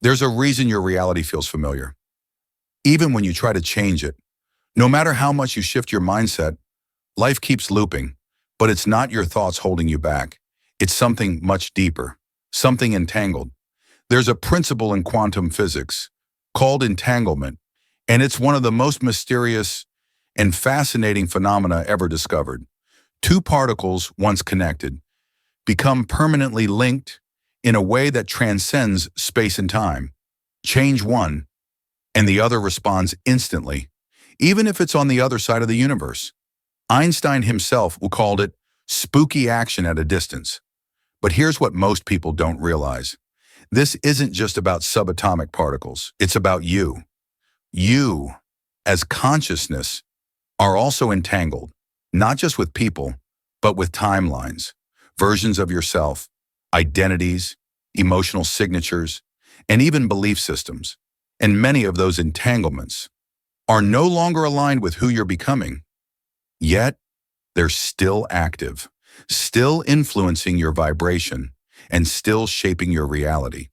There's a reason your reality feels familiar. Even when you try to change it, no matter how much you shift your mindset, life keeps looping, but it's not your thoughts holding you back. It's something much deeper, something entangled. There's a principle in quantum physics called entanglement, and it's one of the most mysterious and fascinating phenomena ever discovered. Two particles, once connected, become permanently linked in a way that transcends space and time. Change one, and the other responds instantly, even if it's on the other side of the universe. Einstein himself called it spooky action at a distance. But here's what most people don't realize. This isn't just about subatomic particles. It's about you. You, as consciousness, are also entangled, not just with people, but with timelines, versions of yourself, identities, emotional signatures, and even belief systems. And many of those entanglements are no longer aligned with who you're becoming. Yet, they're still active, still influencing your vibration, and still shaping your reality.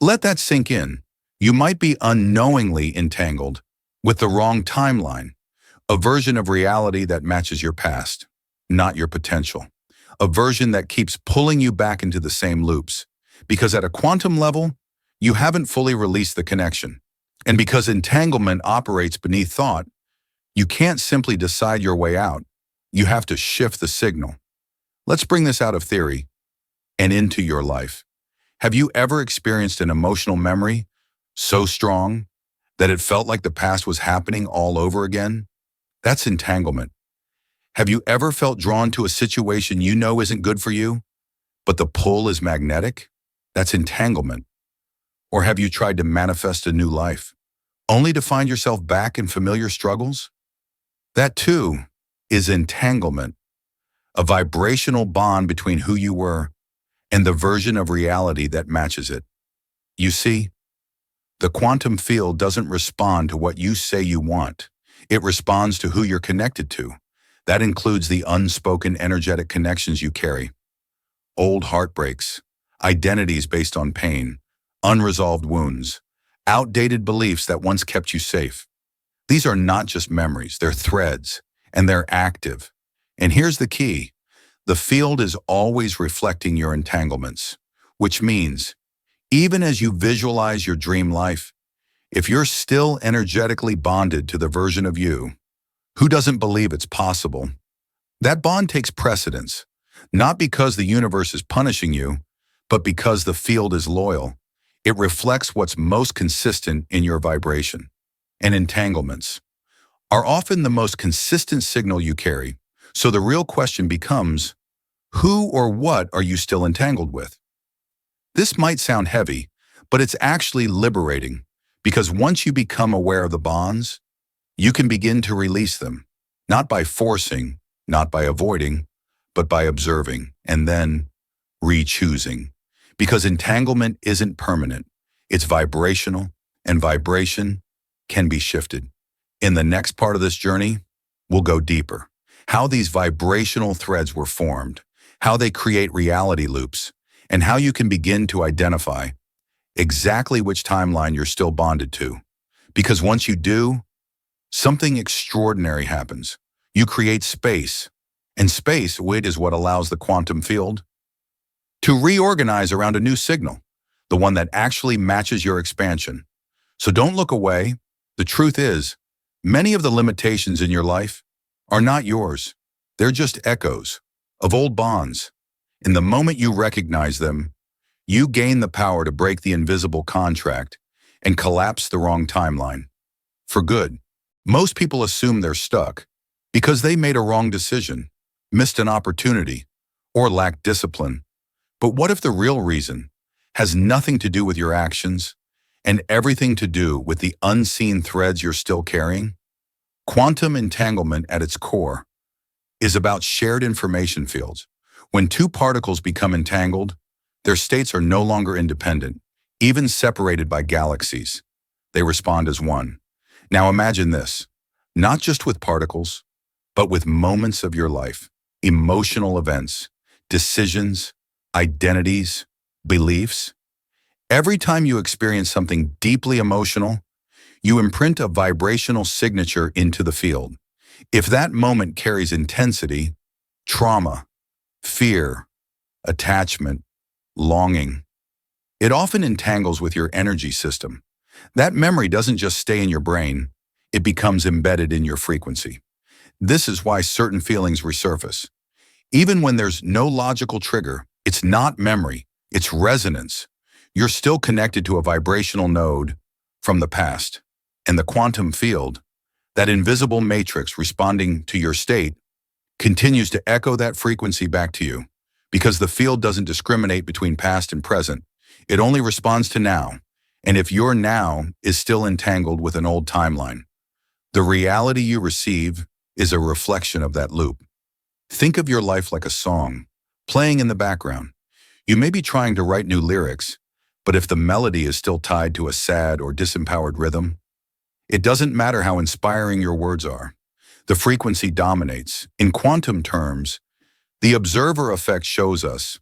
Let that sink in. You might be unknowingly entangled with the wrong timeline, a version of reality that matches your past, not your potential, a version that keeps pulling you back into the same loops. Because at a quantum level, you haven't fully released the connection. And because entanglement operates beneath thought, you can't simply decide your way out. You have to shift the signal. Let's bring this out of theory and into your life. Have you ever experienced an emotional memory so strong that it felt like the past was happening all over again? That's entanglement. Have you ever felt drawn to a situation you know isn't good for you, but the pull is magnetic? That's entanglement. Or have you tried to manifest a new life, only to find yourself back in familiar struggles? That too is entanglement, a vibrational bond between who you were and the version of reality that matches it. You see, the quantum field doesn't respond to what you say you want. It responds to who you're connected to. That includes the unspoken energetic connections you carry, old heartbreaks, identities based on pain, unresolved wounds, outdated beliefs that once kept you safe. These are not just memories, they're threads, and they're active. And here's the key. The field is always reflecting your entanglements, which means even as you visualize your dream life, if you're still energetically bonded to the version of you who doesn't believe it's possible, that bond takes precedence, not because the universe is punishing you, but because the field is loyal. It reflects what's most consistent in your vibration. And entanglements are often the most consistent signal you carry. So the real question becomes, who or what are you still entangled with? This might sound heavy, but it's actually liberating, because once you become aware of the bonds, you can begin to release them, not by forcing, not by avoiding, but by observing and then re-choosing. Because entanglement isn't permanent, it's vibrational, and vibration can be shifted. In the next part of this journey, we'll go deeper. How these vibrational threads were formed, how they create reality loops, and how you can begin to identify exactly which timeline you're still bonded to. Because once you do, something extraordinary happens. You create space, and space, which is what allows the quantum field to reorganize around a new signal, the one that actually matches your expansion. So don't look away. The truth is, many of the limitations in your life are not yours. They're just echoes of old bonds. In the moment you recognize them, you gain the power to break the invisible contract and collapse the wrong timeline. For good. Most people assume they're stuck because they made a wrong decision, missed an opportunity, or lacked discipline. But what if the real reason has nothing to do with your actions and everything to do with the unseen threads you're still carrying? Quantum entanglement at its core is about shared information fields. When two particles become entangled, their states are no longer independent, even separated by galaxies. They respond as one. Now imagine this, not just with particles, but with moments of your life, emotional events, decisions, identities, beliefs. Every time you experience something deeply emotional, you imprint a vibrational signature into the field. If that moment carries intensity, trauma, fear, attachment, longing, it often entangles with your energy system. That memory doesn't just stay in your brain, it becomes embedded in your frequency. This is why certain feelings resurface. Even when there's no logical trigger, it's not memory, it's resonance. You're still connected to a vibrational node from the past. And the quantum field, that invisible matrix responding to your state, continues to echo that frequency back to you. Because the field doesn't discriminate between past and present. It only responds to now. And if your now is still entangled with an old timeline, the reality you receive is a reflection of that loop. Think of your life like a song, playing in the background. You may be trying to write new lyrics, but if the melody is still tied to a sad or disempowered rhythm, it doesn't matter how inspiring your words are. The frequency dominates. In quantum terms, the observer effect shows us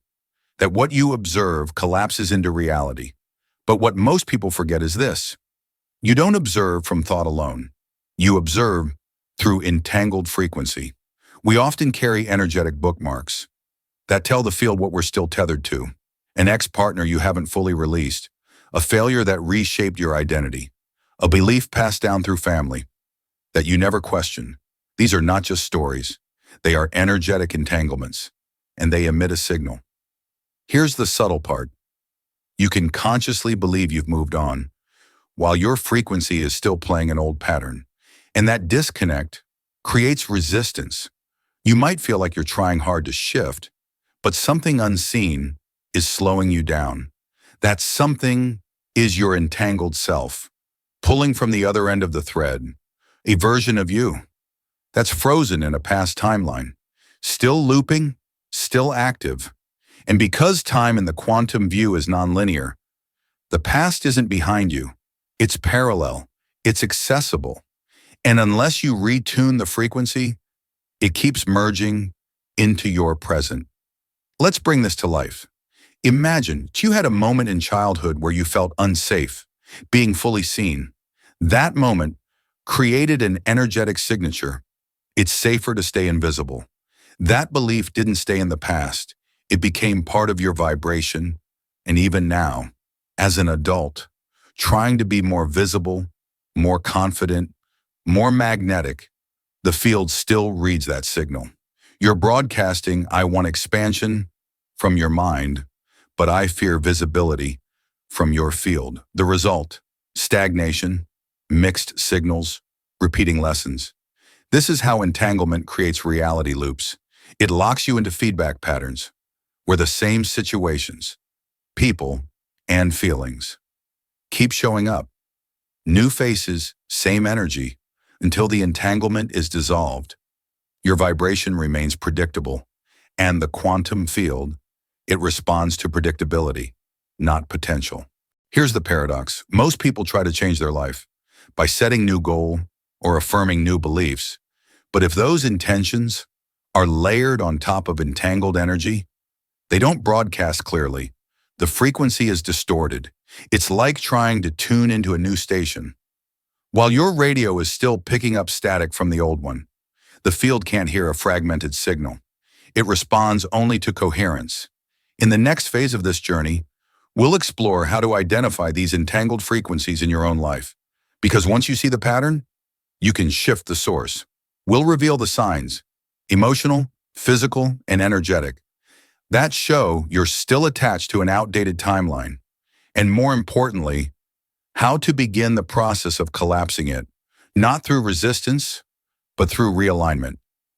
that what you observe collapses into reality. But what most people forget is this. You don't observe from thought alone. You observe through entangled frequency. We often carry energetic bookmarks that tell the field what we're still tethered to. An ex-partner you haven't fully released, a failure that reshaped your identity, a belief passed down through family that you never questioned. These are not just stories. They are energetic entanglements, and they emit a signal. Here's the subtle part. You can consciously believe you've moved on, while your frequency is still playing an old pattern. And that disconnect creates resistance. You might feel like you're trying hard to shift, but something unseen is slowing you down. That something is your entangled self, pulling from the other end of the thread, a version of you that's frozen in a past timeline, still looping, still active. And because time in the quantum view is nonlinear, the past isn't behind you. It's parallel. It's accessible. And unless you retune the frequency, it keeps merging into your present. Let's bring this to life. Imagine you had a moment in childhood where you felt unsafe, being fully seen. That moment created an energetic signature. It's safer to stay invisible. That belief didn't stay in the past. It became part of your vibration. And even now, as an adult, trying to be more visible, more confident, more magnetic, the field still reads that signal. You're broadcasting, I want expansion from your mind, but I fear visibility from your field. The result, stagnation, mixed signals, repeating lessons. This is how entanglement creates reality loops. It locks you into feedback patterns where the same situations, people, and feelings keep showing up. New faces, same energy, until the entanglement is dissolved. Your vibration remains predictable, and the quantum field, it responds to predictability, not potential. Here's the paradox. Most people try to change their life by setting new goal or affirming new beliefs. But if those intentions are layered on top of entangled energy, they don't broadcast clearly. The frequency is distorted. It's like trying to tune into a new station. While your radio is still picking up static from the old one, the field can't hear a fragmented signal. It responds only to coherence. In the next phase of this journey, we'll explore how to identify these entangled frequencies in your own life. Because once you see the pattern, you can shift the source. We'll reveal the signs, emotional, physical, and energetic, that show you're still attached to an outdated timeline. And more importantly, how to begin the process of collapsing it, not through resistance, but through realignment.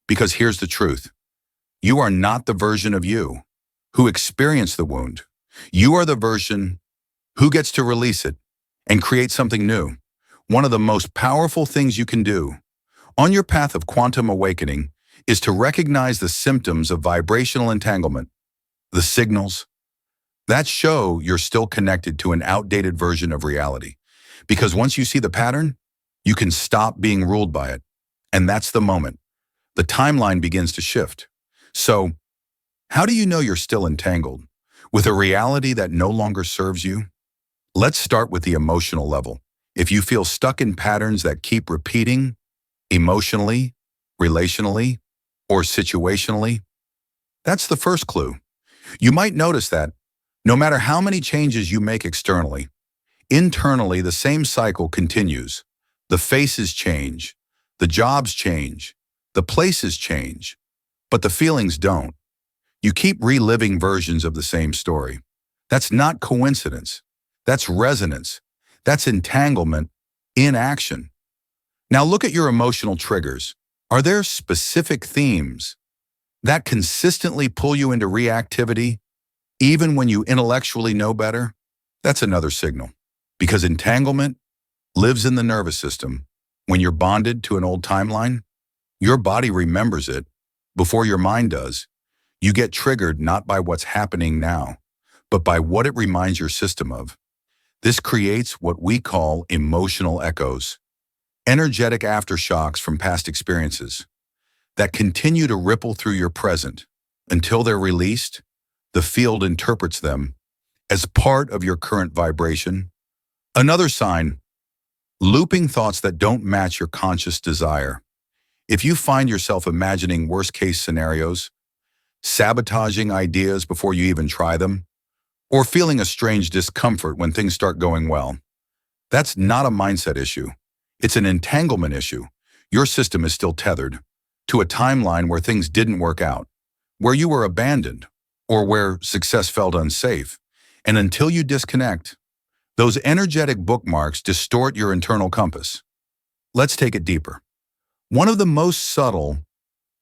Because here's the truth. You are not the version of you who experienced the wound. You are the version who gets to release it and create something new. One of the most powerful things you can do on your path of quantum awakening is to recognize the symptoms of vibrational entanglement, the signals that show you're still connected to an outdated version of reality. Because once you see the pattern, you can stop being ruled by it. And that's the moment the timeline begins to shift. So, how do you know you're still entangled with a reality that no longer serves you? Let's start with the emotional level. If you feel stuck in patterns that keep repeating emotionally, relationally, or situationally, that's the first clue. You might notice that no matter how many changes you make externally, internally the same cycle continues. The faces change, the jobs change, the places change, but the feelings don't. You keep reliving versions of the same story. That's not coincidence. That's resonance. That's entanglement in action. Now look at your emotional triggers. Are there specific themes that consistently pull you into reactivity, even when you intellectually know better? That's another signal. Because entanglement lives in the nervous system. When you're bonded to an old timeline, your body remembers it before your mind does. You get triggered not by what's happening now, but by what it reminds your system of. This creates what we call emotional echoes, energetic aftershocks from past experiences that continue to ripple through your present. Until they're released, the field interprets them as part of your current vibration. Another sign, looping thoughts that don't match your conscious desire. If you find yourself imagining worst-case scenarios, sabotaging ideas before you even try them, or feeling a strange discomfort when things start going well, that's not a mindset issue. It's an entanglement issue. Your system is still tethered to a timeline where things didn't work out, where you were abandoned, or where success felt unsafe. And until you disconnect, those energetic bookmarks distort your internal compass. Let's take it deeper. One of the most subtle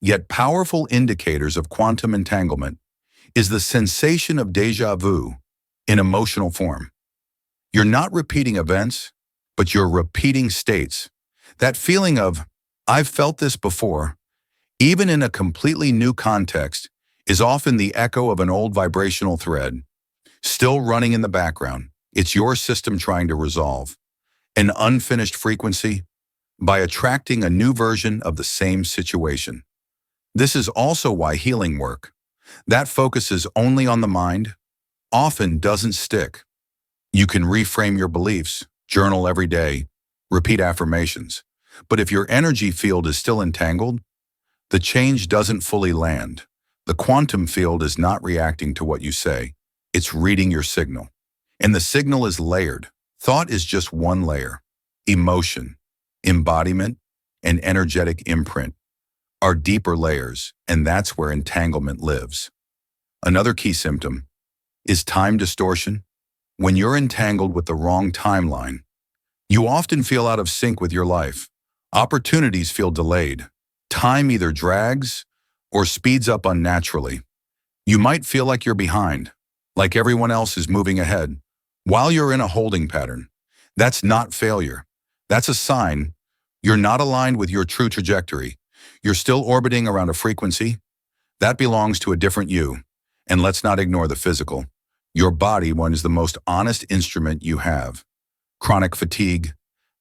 yet powerful indicators of quantum entanglement is the sensation of déjà vu in emotional form. You're not repeating events, but you're repeating states. That feeling of, I've felt this before, even in a completely new context, is often the echo of an old vibrational thread, still running in the background. It's your system trying to resolve an unfinished frequency by attracting a new version of the same situation. This is also why healing work, that focuses only on the mind, often doesn't stick. You can reframe your beliefs, journal every day, repeat affirmations. But if your energy field is still entangled, the change doesn't fully land. The quantum field is not reacting to what you say. It's reading your signal. And the signal is layered. Thought is just one layer. Emotion, embodiment, and energetic imprint are deeper layers, and that's where entanglement lives. Another key symptom is time distortion. When you're entangled with the wrong timeline, you often feel out of sync with your life. Opportunities feel delayed. Time either drags or speeds up unnaturally. You might feel like you're behind, like everyone else is moving ahead, while you're in a holding pattern. That's not failure. That's a sign you're not aligned with your true trajectory. You're still orbiting around a frequency that belongs to a different you. And let's not ignore the physical. Your body one is the most honest instrument you have. Chronic fatigue,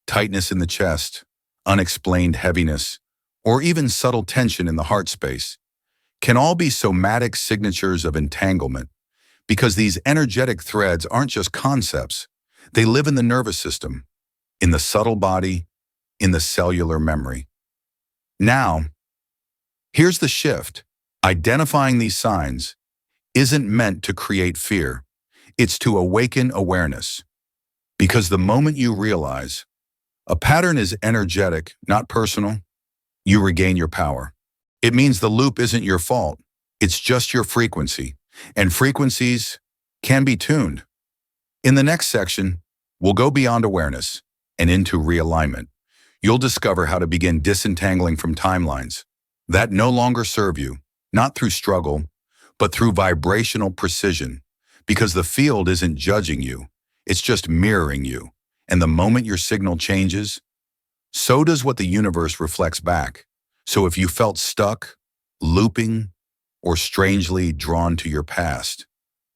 tightness in the chest, unexplained heaviness, or even subtle tension in the heart space can all be somatic signatures of entanglement, because these energetic threads aren't just concepts. They live in the nervous system, in the subtle body, in the cellular memory. Now, here's the shift. Identifying these signs isn't meant to create fear. It's to awaken awareness. Because the moment you realize a pattern is energetic, not personal, you regain your power. It means the loop isn't your fault. It's just your frequency. And frequencies can be tuned. In the next section, we'll go beyond awareness and into realignment. You'll discover how to begin disentangling from timelines that no longer serve you, not through struggle, but through vibrational precision. Because the field isn't judging you, it's just mirroring you. And the moment your signal changes, so does what the universe reflects back. So if you felt stuck, looping, or strangely drawn to your past,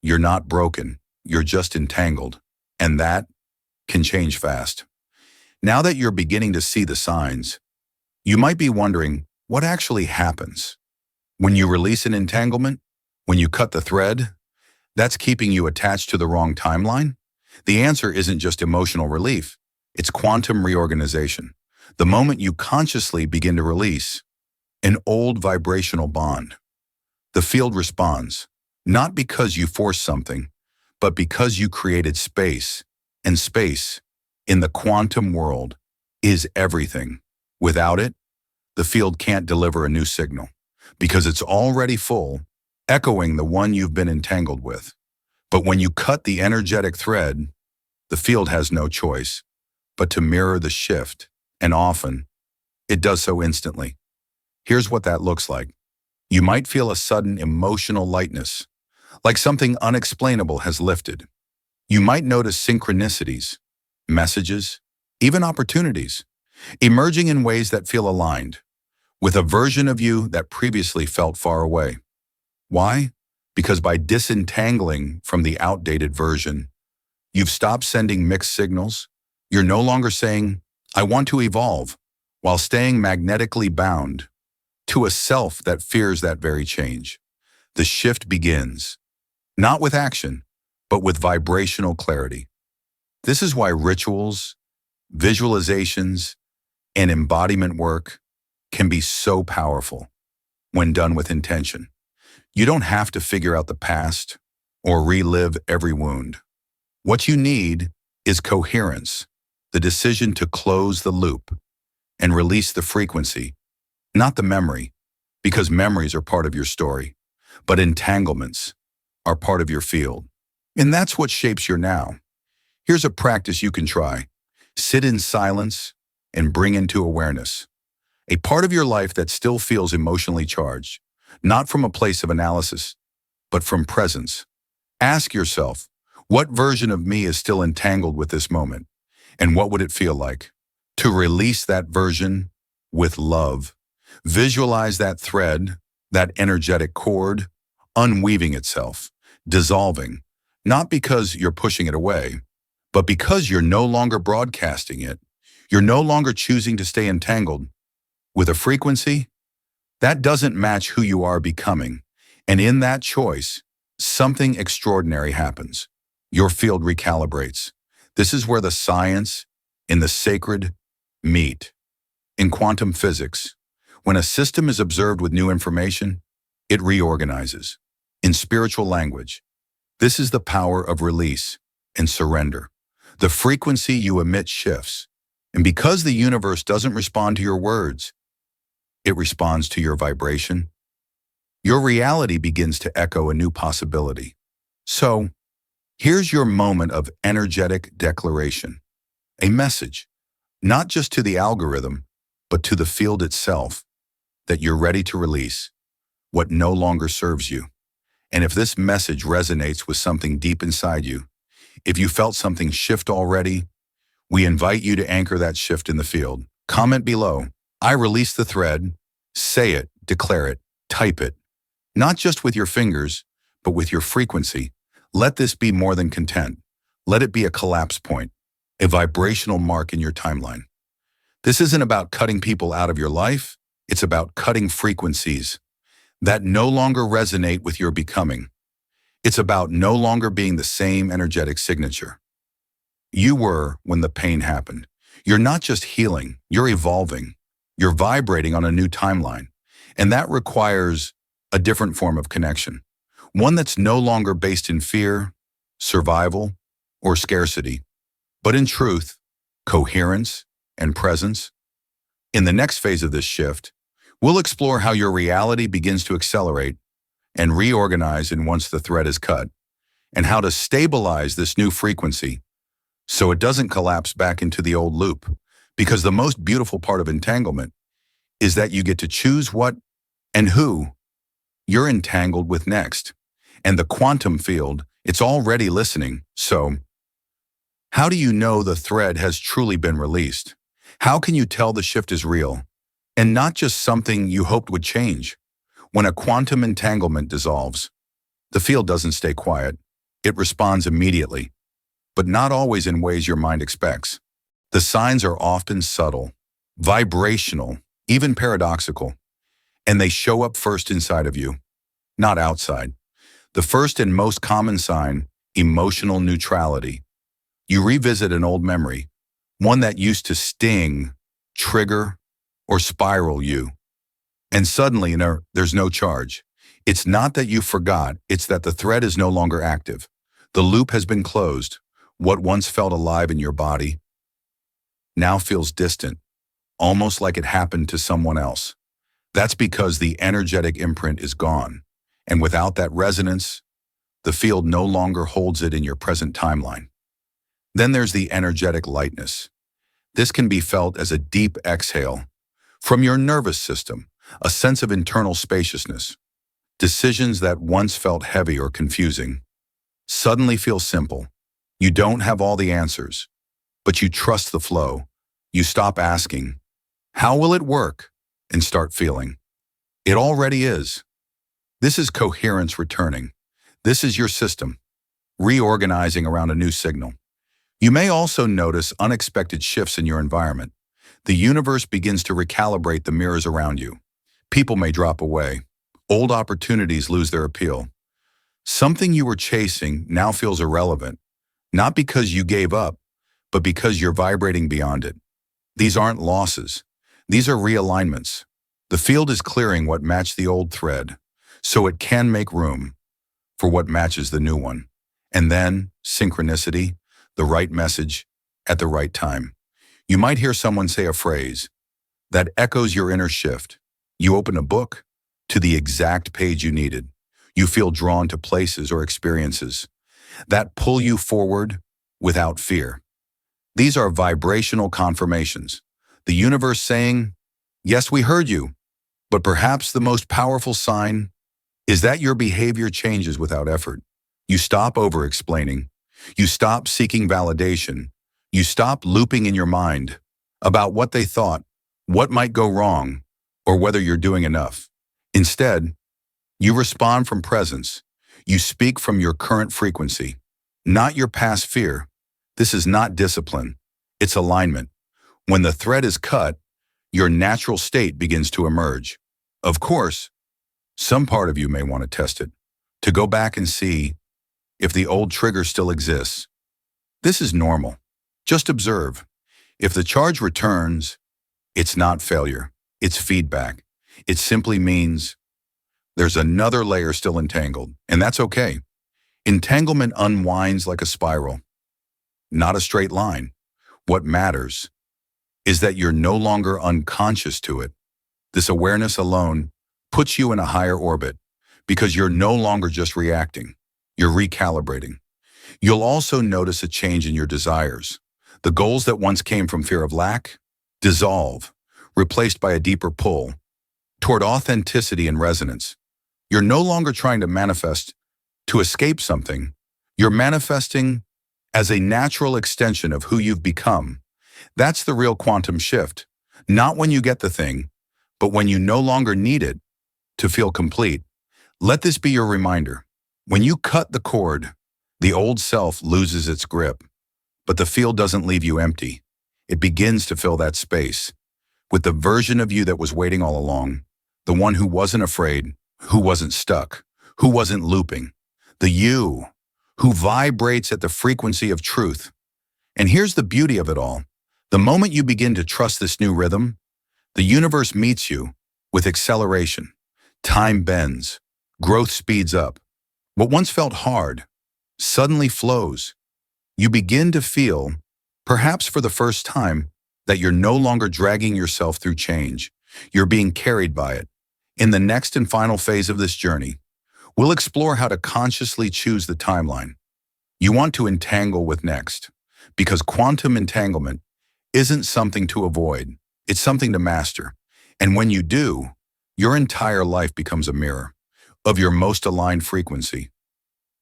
you're not broken, you're just entangled. And that can change fast. Now that you're beginning to see the signs, you might be wondering what actually happens. When you release an entanglement, when you cut the thread, that's keeping you attached to the wrong timeline. The answer isn't just emotional relief, it's quantum reorganization. The moment you consciously begin to release an old vibrational bond, the field responds, not because you forced something, but because you created space, and space, in the quantum world, is everything. Without it, the field can't deliver a new signal, because it's already full, echoing the one you've been entangled with. But when you cut the energetic thread, the field has no choice but to mirror the shift, and often, it does so instantly. Here's what that looks like. You might feel a sudden emotional lightness, like something unexplainable has lifted. You might notice synchronicities, messages, even opportunities, emerging in ways that feel aligned with a version of you that previously felt far away. Why? Because by disentangling from the outdated version, you've stopped sending mixed signals. You're no longer saying, I want to evolve, while staying magnetically bound to a self that fears that very change. The shift begins, not with action, but with vibrational clarity. This is why rituals, visualizations, and embodiment work can be so powerful when done with intention. You don't have to figure out the past or relive every wound. What you need is coherence, the decision to close the loop and release the frequency, not the memory, because memories are part of your story, but entanglements are part of your field. And that's what shapes your now. Here's a practice you can try. Sit in silence and bring into awareness a part of your life that still feels emotionally charged, not from a place of analysis, but from presence. Ask yourself, what version of me is still entangled with this moment? And what would it feel like to release that version with love? Visualize that thread, that energetic cord, unweaving itself, dissolving, not because you're pushing it away, but because you're no longer broadcasting it. You're no longer choosing to stay entangled with a frequency that doesn't match who you are becoming. And in that choice, something extraordinary happens. Your field recalibrates. This is where the science and the sacred meet. In quantum physics, when a system is observed with new information, it reorganizes. In spiritual language, this is the power of release and surrender. The frequency you emit shifts, and because the universe doesn't respond to your words, it responds to your vibration. Your reality begins to echo a new possibility. So, here's your moment of energetic declaration. A message, not just to the algorithm, but to the field itself, that you're ready to release what no longer serves you. And if this message resonates with something deep inside you, if you felt something shift already, we invite you to anchor that shift in the field. Comment below, I release the thread. Say it, declare it, type it. Not just with your fingers, but with your frequency. Let this be more than content. Let it be a collapse point, a vibrational mark in your timeline. This isn't about cutting people out of your life. It's about cutting frequencies that no longer resonate with your becoming. It's about no longer being the same energetic signature you were when the pain happened. You're not just healing, you're evolving. You're vibrating on a new timeline. And that requires a different form of connection. One that's no longer based in fear, survival, or scarcity, but in truth, coherence, and presence. In the next phase of this shift, we'll explore how your reality begins to accelerate and reorganize in once the thread is cut, and how to stabilize this new frequency so it doesn't collapse back into the old loop. Because the most beautiful part of entanglement is that you get to choose what and who you're entangled with next. And the quantum field, it's already listening. So, how do you know the thread has truly been released? How can you tell the shift is real and not just something you hoped would change? When a quantum entanglement dissolves, the field doesn't stay quiet. It responds immediately, but not always in ways your mind expects. The signs are often subtle, vibrational, even paradoxical, and they show up first inside of you, not outside. The first and most common sign, emotional neutrality. You revisit an old memory, one that used to sting, trigger, or spiral you. And suddenly, there's no charge. It's not that you forgot, it's that the thread is no longer active. The loop has been closed. What once felt alive in your body now feels distant, almost like it happened to someone else. That's because the energetic imprint is gone. And without that resonance, the field no longer holds it in your present timeline. Then there's the energetic lightness. This can be felt as a deep exhale from your nervous system, a sense of internal spaciousness. Decisions that once felt heavy or confusing suddenly feel simple. You don't have all the answers, but you trust the flow. You stop asking, how will it work? And start feeling. It already is. This is coherence returning. This is your system, reorganizing around a new signal. You may also notice unexpected shifts in your environment. The universe begins to recalibrate the mirrors around you. People may drop away. Old opportunities lose their appeal. Something you were chasing now feels irrelevant, not because you gave up, but because you're vibrating beyond it. These aren't losses. These are realignments. The field is clearing what matched the old thread, so it can make room for what matches the new one. And then, synchronicity, the right message at the right time. You might hear someone say a phrase that echoes your inner shift. You open a book to the exact page you needed. You feel drawn to places or experiences that pull you forward without fear. These are vibrational confirmations. The universe saying, yes, we heard you, but perhaps the most powerful sign is that your behavior changes without effort. You stop over-explaining. You stop seeking validation. You stop looping in your mind about what they thought, what might go wrong, or whether you're doing enough. Instead, you respond from presence. You speak from your current frequency, not your past fear. This is not discipline. It's alignment. When the thread is cut, your natural state begins to emerge. Of course, some part of you may want to test it, to go back and see if the old trigger still exists. This is normal. Just observe. If the charge returns, it's not failure. It's feedback. It simply means there's another layer still entangled, and that's okay. Entanglement unwinds like a spiral, not a straight line. What matters is that you're no longer unconscious to it. This awareness alone puts you in a higher orbit because you're no longer just reacting. You're recalibrating. You'll also notice a change in your desires. The goals that once came from fear of lack dissolve, replaced by a deeper pull toward authenticity and resonance. You're no longer trying to manifest to escape something. You're manifesting as a natural extension of who you've become. That's the real quantum shift. Not when you get the thing, but when you no longer need it to feel complete. Let this be your reminder. When you cut the cord, the old self loses its grip, but the field doesn't leave you empty. It begins to fill that space with the version of you that was waiting all along, the one who wasn't afraid, who wasn't stuck, who wasn't looping, the you who vibrates at the frequency of truth. And here's the beauty of it all. The moment you begin to trust this new rhythm, the universe meets you with acceleration. Time bends, growth speeds up. What once felt hard suddenly flows. You begin to feel, perhaps for the first time, that you're no longer dragging yourself through change. You're being carried by it. In the next and final phase of this journey, we'll explore how to consciously choose the timeline you want to entangle with next, because quantum entanglement isn't something to avoid, it's something to master. And when you do, your entire life becomes a mirror of your most aligned frequency.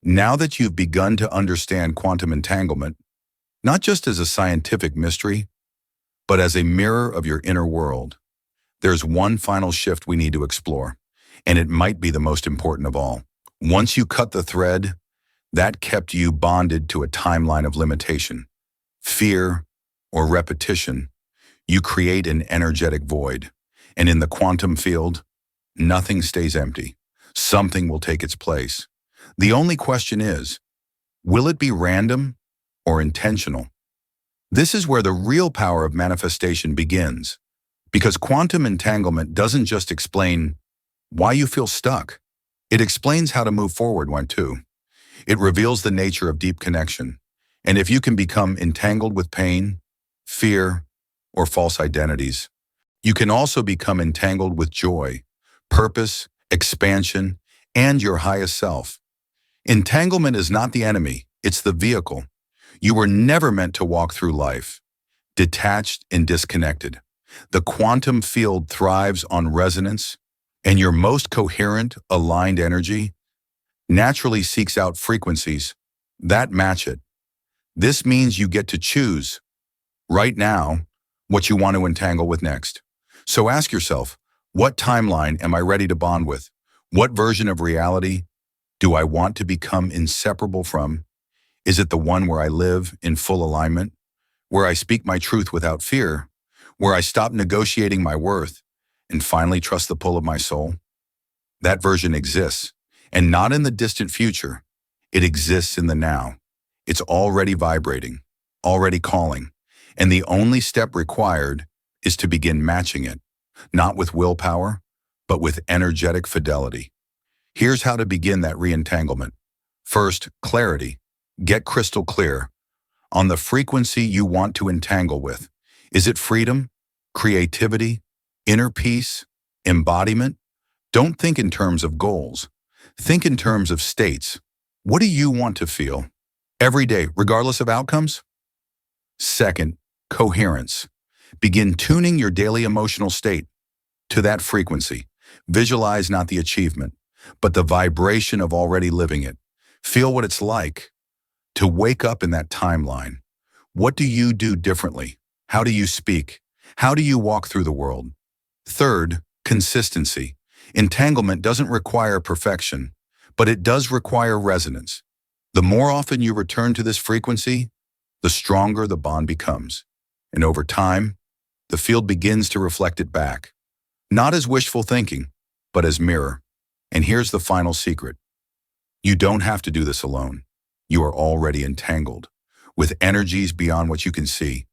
Now that you've begun to understand quantum entanglement, not just as a scientific mystery, but as a mirror of your inner world, there's one final shift we need to explore, and it might be the most important of all. Once you cut the thread that kept you bonded to a timeline of limitation, fear, or repetition, you create an energetic void. And in the quantum field, nothing stays empty. Something will take its place. The only question is, will it be random or intentional. This is where the real power of manifestation begins, because quantum entanglement doesn't just explain why you feel stuck. It explains how to move forward when to. It reveals the nature of deep connection. And if you can become entangled with pain, fear, or false identities, you can also become entangled with joy, purpose, expansion, and your highest self. Entanglement is not the enemy, it's the vehicle. You were never meant to walk through life, detached and disconnected. The quantum field thrives on resonance, and your most coherent, aligned energy naturally seeks out frequencies that match it. This means you get to choose, right now, what you want to entangle with next. So ask yourself, what timeline am I ready to bond with? What version of reality do I want to become inseparable from? Is it the one where I live in full alignment, where I speak my truth without fear, where I stop negotiating my worth and finally trust the pull of my soul? That version exists, and not in the distant future. It exists in the now. It's already vibrating, already calling, and the only step required is to begin matching it, not with willpower, but with energetic fidelity. Here's how to begin that re-entanglement. First, clarity. Get crystal clear on the frequency you want to entangle with. Is it freedom, creativity, inner peace, embodiment? Don't think in terms of goals. Think in terms of states. What do you want to feel every day, regardless of outcomes? Second, coherence. Begin tuning your daily emotional state to that frequency. Visualize not the achievement, but the vibration of already living it. Feel what it's like to wake up in that timeline. What do you do differently? How do you speak? How do you walk through the world? Third, consistency. Entanglement doesn't require perfection, but it does require resonance. The more often you return to this frequency, the stronger the bond becomes. And over time, the field begins to reflect it back, not as wishful thinking, but as mirror. And here's the final secret. You don't have to do this alone. You are already entangled with energies beyond what you can see.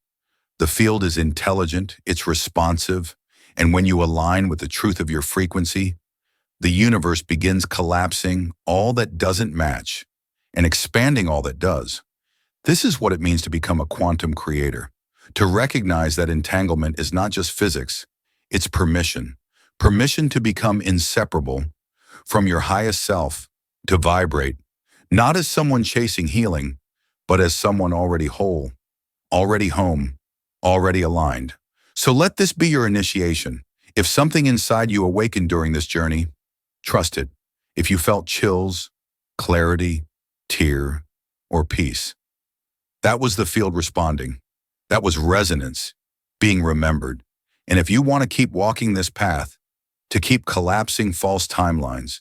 The field is intelligent, it's responsive, and when you align with the truth of your frequency, the universe begins collapsing all that doesn't match and expanding all that does. This is what it means to become a quantum creator, to recognize that entanglement is not just physics, it's permission. Permission to become inseparable from your highest self, to vibrate, not as someone chasing healing, but as someone already whole, already home, already aligned. So let this be your initiation. If something inside you awakened during this journey, trust it. If you felt chills, clarity, tear, or peace, that was the field responding. That was resonance being remembered. And if you want to keep walking this path, to keep collapsing false timelines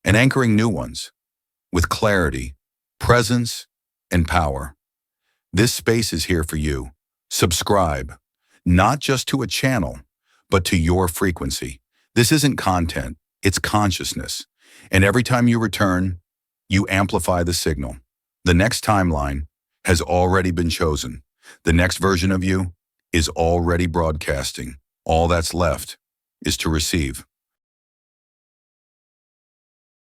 and anchoring new ones with clarity, presence, and power, this space is here for you. Subscribe, not just to a channel, but to your frequency. This isn't content, it's consciousness. And every time you return, you amplify the signal. The next timeline has already been chosen. The next version of you is already broadcasting. All that's left is to receive.